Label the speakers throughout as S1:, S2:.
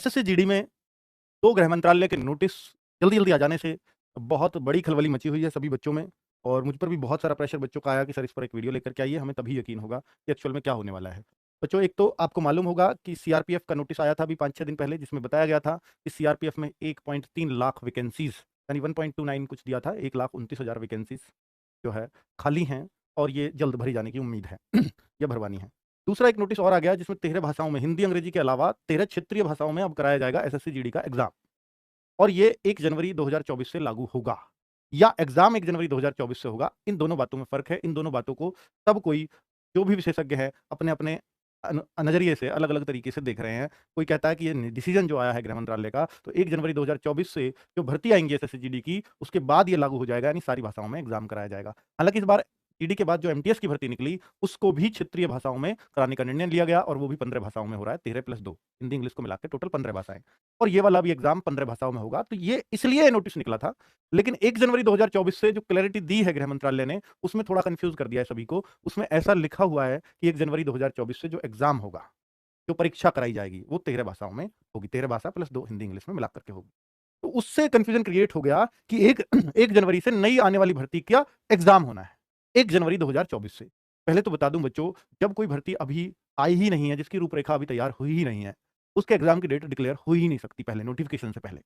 S1: SSC GD में तो गृह मंत्रालय के नोटिस जल्दी-जल्दी आ जाने से बहुत बड़ी खलबली मची हुई है सभी बच्चों में और मुझ पर भी बहुत सारा प्रेशर बच्चों का आया कि सर इस पर एक वीडियो लेकर के आइए, हमें तभी यकीन होगा कि एक्चुअल में क्या होने वाला है। बच्चों, एक तो आपको मालूम होगा कि सीआरपीएफ का नोटिस आया था अभी 5-6 दिन पहले, जिसमें बताया गया था कि सीआरपीएफ में 1.3 लाख वैकेंसीज़ यानी 1.29 कुछ दिया था, 1,29,000 वैकेंसीज़ जो है खाली हैं और ये जल्द भरी जाने की उम्मीद है या भरवानी है। दूसरा एक नोटिस और आ गया जिसमें 13 भाषाओं में, हिंदी, अंग्रेजी के अलावा 13 क्षेत्रीय भाषाओं में अब कराया जाएगा एसएससी जीडी का एग्जाम और ये 1 जनवरी 2024 से लागू होगा या एग्जाम 1 जनवरी 2024 से होगा। इन दोनों बातों में फ़र्क है। इन दोनों बातों को सब कोई, जो भी विशेषज्ञ है, अपने-अपने नज़रिए से अलग-अलग तरीके से देख रहे हैं। कोई कहता है कि ये डिसीजन जो आया है गृह मंत्रालय का, तो 1 जनवरी 2024 से जो भर्ती आएँगी एसएससी जीडी की, उसके बाद ये लागू हो जाएगा, यानी सारी भाषाओं में एग्जाम कराया जाएगा। हालाँकि इस बार जीडी के बाद जो एमटीएस की भर्ती निकली, उसको भी क्षेत्रीय भाषाओं में कराने का निर्णय लिया गया और वो भी 15 भाषाओं में हो रहा है, 13 प्लस 2 हिंदी, इंग्लिश को मिला के टोटल 15 भाषाएँ। और ये वाला भी एग्जाम 15 भाषाओं में होगा। तो ये इसलिए नोटिस निकला था। लेकिन 1 जनवरी 2024 से जो क्लैरिटी दी है गृह मंत्रालय ने, उसमें थोड़ा कन्फ्यूज़ कर दिया है सभी को। उसमें ऐसा लिखा हुआ है कि 1 जनवरी 2024 से जो एग्जाम होगा, जो परीक्षा कराई जाएगी, वो 13 भाषाओं में होगी। 13 भाषा प्लस 2 हिंदी, इंग्लिश में मिला कर के होगी। तो उससे कन्फ्यूजन क्रिएट हो गया कि 1 जनवरी से नई आने वाली भर्ती का एग्जाम होना है, 1 जनवरी 2024 से। पहले तो बता दूं बच्चों, जब कोई भर्ती अभी आई ही नहीं है, जिसकी रूपरेखा अभी तैयार हुई ही नहीं है, उसके एग्जाम की डेट डिक्लेयर हो ही नहीं सकती पहले, नोटिफिकेशन से पहले।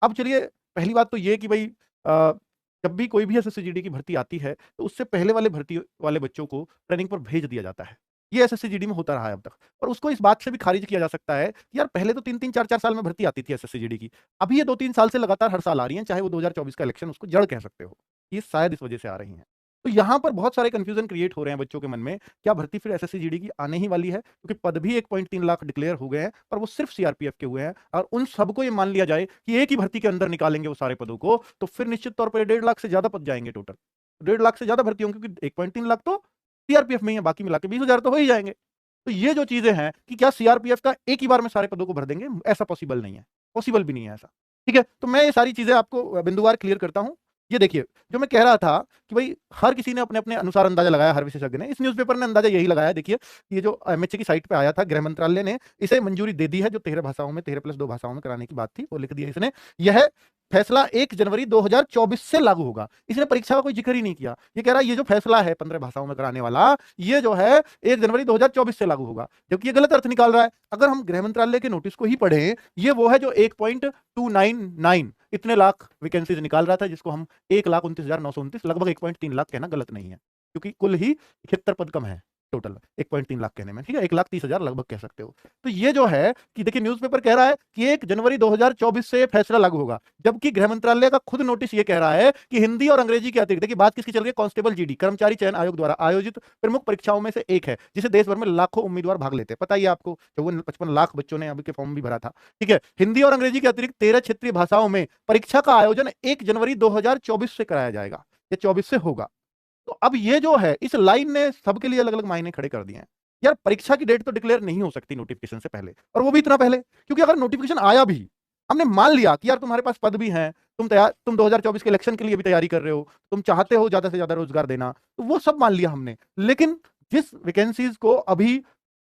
S1: अब चलिए, पहली बात तो ये कि भई जब भी कोई भी एसएससी जीडी की भर्ती आती है, तो उससे पहले वाले भर्ती वाले बच्चों को ट्रेनिंग पर भेज दिया जाता है। ये एसएससी जीडी में होता रहा है अब तक और उसको इस बात से भी खारिज किया जा सकता है कि यार पहले तो 3-3 4-4 साल में भर्ती आती थी एसएससी जीडी की। अभी ये 2-3 साल से लगातार हर साल आ रही हैं, चाहे वो 2024 का इलेक्शन उसको जड़ कह सकते हो। ये शायद इस वजह से आ रही हैं। तो यहाँ पर बहुत सारे कन्फ्यूजन क्रिएट हो रहे हैं बच्चों के मन में, क्या भर्ती फिर एसएससी जीडी की आने ही वाली है? क्योंकि पद भी 1.3 लाख डिक्लेयर हो गए हैं और वो सिर्फ सीआरपीएफ के हुए हैं और उन सबको ये मान लिया जाए कि एक ही भर्ती के अंदर निकालेंगे वो सारे पदों को, तो फिर निश्चित तौर पर 1.5 लाख से ज़्यादा पद जाएँगे टोटल। 1.5 लाख से ज़्यादा भर्ती होंगी क्योंकि 1.3 लाख तो सीआरपीएफ में ही है, बाकी मिला के 20,000 तो हो ही जाएँगे। तो ये जो चीज़ें हैं कि क्या सीआरपीएफ का एक ही बार में सारे पदों को भर देंगे? ऐसा पॉसिबल नहीं है। पॉसिबल भी नहीं है ऐसा। ठीक है? तो मैं ये सारी चीज़ें आपको बिंदुवार क्लियर करता हूँ। ये देखिए, जो मैं कह रहा था कि भई हर किसी ने अपने-अपने अनुसार अंदाज़ा लगाया, हर विशेषज्ञ ने। इस न्यूज़पेपर ने अंदाज़ा यही लगाया, देखिए, ये जो एमएचए की साइट पे आया था, गृह मंत्रालय ने इसे मंजूरी दे दी है, जो 13 भाषाओं में, 13 प्लस 2 भाषाओं में कराने की बात थी, वो लिख दिया इसने। यह फैसला 1 जनवरी 2024 से लागू होगा। इसने परीक्षा का कोई ज़िक्र ही नहीं किया। ये कह रहा है ये जो फैसला है 15 भाषाओं में कराने वाला, ये जो है 1 जनवरी 2024 से लागू होगा। जबकि ये गलत अर्थ निकाल रहा है। अगर हम गृह मंत्रालय के नोटिस को ही पढ़ें, ये वो है जो 1.299 इतने लाख वैकेंसीज़ निकाल रहा था, जिसको हम 1,29,929 लगभग 1.3 लाख कहना गलत नहीं है। क्योंकि कुल ही 71 पद कम है टोटल 1.3 लाख कहने में, ठीक है? 1,30,000 लगभग कह सकते हो। तो ये जो है कि देखिए, न्यूज़पेपर कह रहा है कि 1 जनवरी 2024 से फैसला लागू होगा, जबकि गृह मंत्रालय का खुद नोटिस ये कह रहा है कि हिंदी और अंग्रेजी के अतिरिक्त, देखिए बात किसकी चल रही है, कांस्टेबल जीडी, कर्मचारी चयन आयोग द्वारा आयोजित प्रमुख परीक्षाओं में से एक है, जिसे देश भर में लाखों उम्मीदवार भाग लेते हैं। पता ही है आपको, 54-55 लाख बच्चों ने अभी के फॉर्म भी भरा था, ठीक है? हिंदी और अंग्रेजी के अतिरिक्त 13 क्षेत्रीय भाषाओं में परीक्षा का आयोजन 1 जनवरी 2024 से कराया जाएगा, या 24 से होगा। तो अब ये जो है, इस लाइन ने सबके लिए अलग-अलग मायने खड़े कर दिए हैं। यार परीक्षा की डेट तो डिक्लेयर नहीं हो सकती नोटिफिकेशन से पहले, और वो भी इतना पहले, क्योंकि अगर नोटिफिकेशन आया भी, हमने मान लिया कि यार तुम्हारे पास पद भी हैं, तुम 2024 के इलेक्शन के लिए भी तैयारी कर रहे हो, तुम चाहते हो ज़्यादा से ज़्यादा रोज़गार देना, तो वो सब मान लिया हमने। लेकिन जिस वैकेंसीज़ को अभी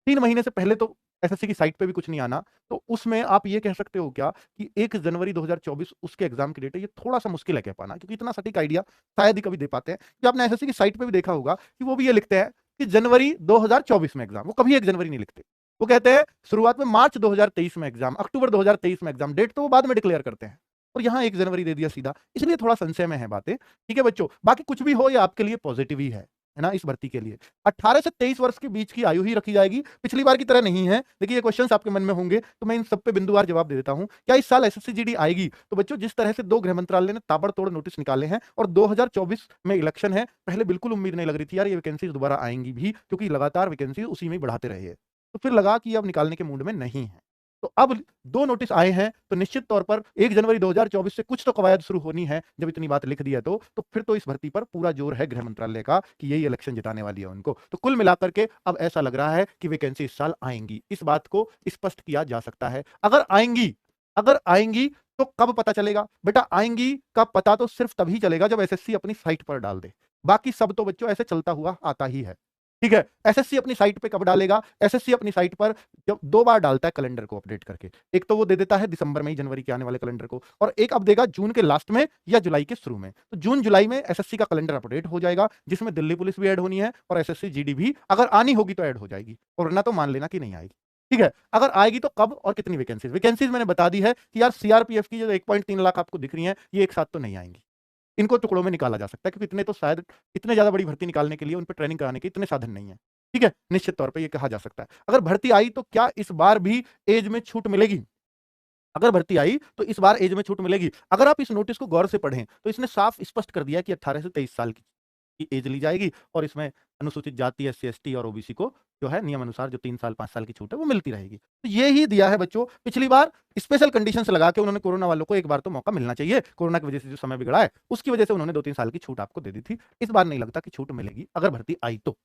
S1: 3 महीने से पहले तो एसएससी की साइट पे भी कुछ नहीं आना, तो उसमें आप ये कह सकते हो क्या कि 1 जनवरी 2024 उसके एग्ज़ाम की डेट है? ये थोड़ा-सा मुश्किल है कह पाना, क्योंकि इतना सटीक आइडिया शायद ही कभी दे पाते हैं। कि आपने एसएससी की साइट पे भी देखा होगा कि वो भी ये लिखते हैं कि जनवरी 2024 में एग्ज़ाम, वो कभी 1 जनवरी नहीं लिखते। वो कहते हैं शुरुआत में मार्च 2023 में एग्ज़ाम, अक्टूबर 2023 में एग्ज़ाम, डेट तो वो बाद में डिक्लेयर करते हैं। और यहाँ 1 जनवरी दे दिया सीधा, इसलिए थोड़ा संशय में है बातें। ठीक है बच्चों, बाकी कुछ भी हो, ये आपके लिए पॉज़िटिव ही है ना, इस भर्ती के लिए। 18 से 23 वर्ष के बीच की आयु ही रखी जाएगी, पिछली बार की तरह नहीं है। देखिए, ये क्वेश्चंस आपके मन में होंगे, तो मैं इन सब पे बिंदुवार जवाब दे देता हूँ। क्या इस साल एसएससी जीडी आएगी? तो बच्चों, जिस तरह से 2 गृह मंत्रालय ने ताबड़तोड़ नोटिस निकाले हैं और 2024 में इलेक्शन है, पहले बिल्कुल उम्मीद नहीं लग रही थी यार ये वैकेंसीज़ दोबारा आएँगी भी, क्योंकि लगातार वैकेंसी उसी में ही बढ़ाते रहे हैं। तो फिर लगा कि अब निकालने के मूड में नहीं है। तो अब 2 नोटिस आए हैं, तो निश्चित तौर पर 1 जनवरी 2024 से कुछ तो कवायद शुरू होनी है, जब इतनी बात लिख दी है तो फिर तो इस भर्ती पर पूरा जोर है गृह मंत्रालय का कि यही इलेक्शन जिताने वाली है उनको। तो कुल मिलाकर के अब ऐसा लग रहा है कि वैकेंसी इस साल आएँगी। इस बात को स्पष्ट किया जा सकता है। अगर आएँगी तो कब पता चलेगा? बेटा, आएँगी का पता तो सिर्फ तभी चलेगा जब एसएससी अपनी साइट पर डाल दे। बाकी सब तो बच्चों ऐसे चलता हुआ आता ही है। ठीक है। एसएससी अपनी साइट पे कब डालेगा? एसएससी अपनी साइट पर जब 2 बार डालता है कैलेंडर को अपडेट करके। एक तो वो दे देता है दिसंबर में ही, जनवरी के आने वाले कैलेंडर को, और एक अब देगा जून के लास्ट में या जुलाई के शुरू में। तो जून जुलाई में एसएससी का कैलेंडर अपडेट हो जाएगा, जिसमें दिल्ली पुलिस भी ऐड होनी है और एसएससी जीडी भी अगर आनी होगी तो ऐड हो जाएगी, और वरना तो मान लेना कि नहीं आएगी। ठीक है। अगर आएगी तो कब और कितनी वैकेंसीज? वैकेंसीज मैंने बता दी है कि यार सीआरपीएफ की जो 1.3 लाख आपको दिख रही है, ये एक साथ तो नहीं आएंगी। इनको टुकड़ों में निकाला जा सकता है, क्योंकि इतने तो शायद इतने ज्यादा बड़ी भर्ती निकालने के लिए उन पर ट्रेनिंग कराने के इतने साधन नहीं है। ठीक है, निश्चित तौर पे ये कहा जा सकता है। अगर भर्ती आई तो क्या इस बार भी एज में छूट मिलेगी? अगर भर्ती आई तो इस बार एज में छूट मिलेगी। अगर आप इस नोटिस को गौर से पढ़ें तो इसने साफ स्पष्ट कर दिया कि 18 से 23 साल की एज ली जाएगी, और इसमें अनुसूचित जाति, एससी एसटी और ओबीसी को जो है नियम अनुसार जो 3 साल 5 साल की छूट है वो मिलती रहेगी। तो ये ही दिया है बच्चों। पिछली बार स्पेशल कंडीशंस लगा के उन्होंने कोरोना वालों को एक बार तो मौका मिलना चाहिए, कोरोना की वजह से जो समय बिगड़ा है उसकी वजह से उन्होंने 2-3 साल की छूट आपको दे दी थी। इस बार नहीं लगता कि छूट मिलेगी अगर भर्ती आई तो।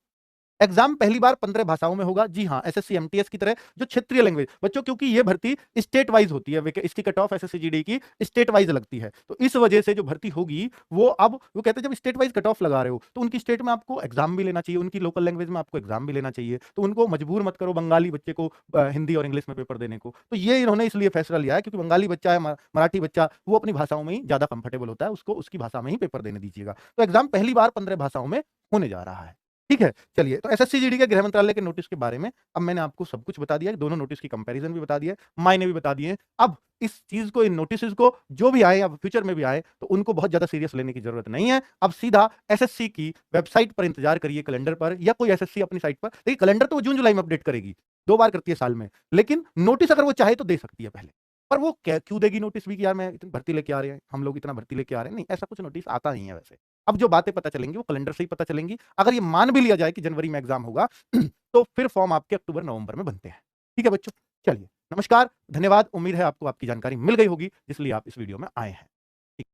S1: एग्जाम पहली बार 15 भाषाओं में होगा। जी हाँ, एसएससी एमटीएस की तरह जो क्षेत्रीय लैंग्वेज बच्चों, क्योंकि ये भर्ती स्टेट वाइज होती है, इसकी कट ऑफ एसएससी जीडी की स्टेट वाइज लगती है, तो इस वजह से जो भर्ती होगी वो अब वो कहते हैं जब स्टेट वाइज कट ऑफ लगा रहे हो तो उनकी स्टेट में आपको एग्जाम भी लेना चाहिए, उनकी लोकल लैंग्वेज में आपको एग्जाम भी लेना चाहिए। तो उनको मजबूर मत करो बंगाली बच्चे को हिंदी और इंग्लिश में पेपर देने को। तो ये इन्होंने इसलिए फैसला लिया है क्योंकि बंगाली बच्चा है, मराठी बच्चा, वो अपनी भाषाओं में ही ज्यादा कंफर्टेबल होता है, उसको उसकी भाषा में ही पेपर देने दीजिएगा। तो एग्जाम पहली बार 15 भाषाओं में होने जा रहा है। ठीक है। चलिए, तो एसएससी जीडी के गृह मंत्रालय के नोटिस के बारे में अब मैंने आपको सब कुछ बता दिया है, दोनों नोटिस की कंपैरिजन भी बता दिया है, मायने भी बता दिए हैं। अब इस चीज को, इन नोटिस को जो भी आए या फ्यूचर में भी आए तो उनको बहुत ज्यादा सीरियस लेने की जरूरत नहीं है। अब सीधा एसएससी की वेबसाइट पर इंतजार करिए, कैलेंडर पर, या कोई एसएससी अपनी साइट पर। देखिए कैलेंडर तो वो जून जुलाई में अपडेट करेगी, 2 बार करती है साल में, लेकिन नोटिस अगर वो चाहे तो दे सकती है पहले। पर वो क्यों देगी नोटिस भी कि यार मैं इतनी भर्ती लेके आ रहे हैं, हम लोग इतना भर्ती लेके आ रहे हैं? नहीं, ऐसा कुछ नोटिस आता नहीं है वैसे। अब जो बातें पता चलेंगी वो कैलेंडर से ही पता चलेंगी। अगर ये मान भी लिया जाए कि जनवरी में एग्जाम होगा तो फिर फॉर्म आपके अक्टूबर नवंबर में बनते हैं। ठीक है बच्चों, चलिए, नमस्कार, धन्यवाद। उम्मीद है आपको आपकी जानकारी मिल गई होगी जिसलिए आप इस वीडियो में आए हैं।